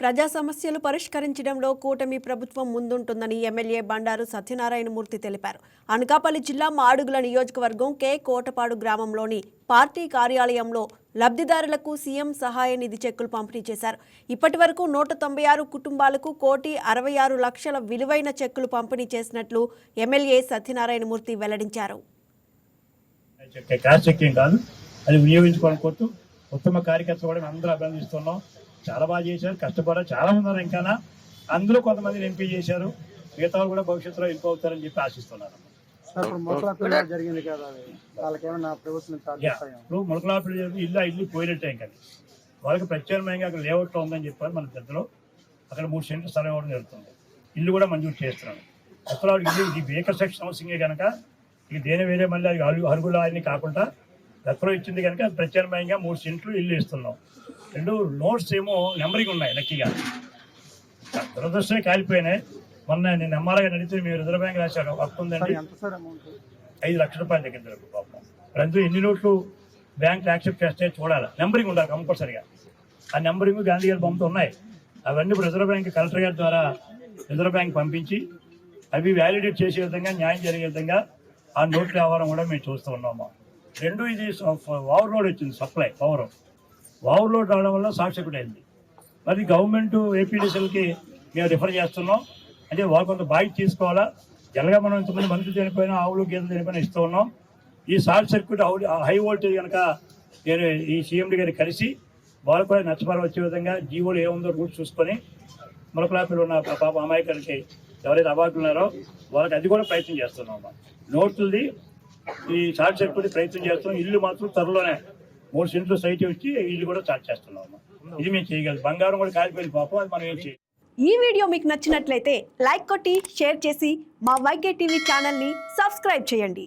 ప్రజా సమస్యలు పరిష్కరించడంలో కూటమి ప్రభుత్వం ముందుంటుందని ఎమ్మెల్యే బండారు సత్యనారాయణమూర్తి తెలిపారు. అనకాపల్లి జిల్లా మాడుగుల నియోజకవర్గం కె కోటపాడు గ్రామంలోని పార్టీ కార్యాలయంలో లబ్ధిదారులకు సీఎం సహాయ నిధి చెక్కులు పంపిణీ చేశారు. ఇప్పటివరకు 196 కుటుంబాలకు 1,66,00,000 విలువైన చెక్కులు పంపిణీ చేసినట్లు ఎమ్మెల్యే సత్యనారాయణమూర్తి వెల్లడించారు. ఉత్తమ కార్యకర్తలు కూడా అందరూ అభినందిస్తున్నాం. చాలా బాగా చేశారు, కష్టపడారు, చాలా ఉన్నారు. ఇంకా అందులో కొంతమంది ఎంపీ చేశారు, మిగతా కూడా భవిష్యత్తులో ఎంపీ అవుతారని చెప్పి ఆశిస్తున్నాను. ఇప్పుడు ములకలాపిల్లి ఇల్లు పోయినట్టే ఇంకా వాళ్ళకి ప్రత్యామ్నాయంగా అక్కడ లేఅవుట్లో ఉందని చెప్పారు మన పెద్దలు. అక్కడ 3 సెంట్లు స్థలం ఇవ్వడం జరుగుతుంది. ఇల్లు కూడా మంజూరు చేస్తున్నాను. అసలు ఇల్లు ఇది బేకర్ సెక్షన్ హౌసింగే కనుక ఇది దేని వేరే మళ్ళీ అరుగులు అన్ని కాకుండా దత్తలో ఇచ్చింది కనుక ప్రత్యామ్నాయంగా 3 సెంట్లు ఇల్లు ఇస్తున్నాం. 2 నోట్స్ ఏమో నెంబరింగ్ ఉన్నాయి లక్కీగా, దురదృష్టమే కాలిపోయినాయి. మొన్న నేను ఎంఆర్ఐగా నడితే మీరు రిజర్వ్ బ్యాంక్ రాశారు హక్కు ఉందండి, 5 లక్షల రూపాయల దగ్గర పాపం. అందులో ఎన్ని నోట్లు బ్యాంకులు యాక్సెప్ట్ చేస్తే చూడాలి, నెంబరింగ్ ఉండాలి కంపల్సరిగా. ఆ నెంబరింగ్ గాంధీ గారి బొమ్మతో ఉన్నాయి. అవన్నీ రిజర్వ్ బ్యాంక్ కలెక్టర్ గారి ద్వారా రిజర్వ్ బ్యాంక్ పంపించి అవి వ్యాలిడేట్ చేసే విధంగా, న్యాయం జరిగే విధంగా ఆ నోట్ల వ్యవహారం కూడా మేము చూస్తూ ఉన్నాము. 2 ఇది ఓవర్ లోడ్ వచ్చింది, సప్లై ఓవర్ లోడ్ రావడం వల్ల షార్ట్ సర్క్యూట్ అయింది. మరి గవర్నమెంట్ ఏపీడీసీలకి మేము రిఫర్ చేస్తున్నాం. అంటే వాళ్ళు కొంత బాధ్యత తీసుకోవాలా. జనగా మనం ఇంతమంది మనుషులు చనిపోయినా, ఆవులు గేదెలు చనిపోయినా ఇస్తూ ఉన్నాం. ఈ షార్ట్ సర్క్యూట్ హై వోల్టేజ్ కనుక నేను ఈ సీఎండీ గారిని కలిసి వాళ్ళు కూడా నష్టపరం వచ్చే విధంగా జీవోలు ఏముందో రూట్ చూసుకొని ములకలాపిలో ఉన్న పాప అమాయకులకి ఎవరైతే అవార్డులు ఉన్నారో వాళ్ళకి అది కూడా ప్రయత్నం చేస్తున్నాం. నోట్లది ఈ షార్ట్ సర్క్యూట్ ప్రయత్నం చేస్తున్నాం. ఇల్లు మాత్రం త్వరలోనే 3 సెంట్లు సైట్ వచ్చి ఇల్లు కూడా స్టార్ట్ చేస్తున్నాం. ఇది మేము చేయగలం. బంగారం కూడా కాలిపోయింది పాపం, అది మనం ఏం చేయాలి. ఈ వీడియో మీకు నచ్చినట్లయితే లైక్ కొట్టి షేర్ చేసి మా వైకే టీవీ ఛానల్ని సబ్స్క్రైబ్ చేయండి.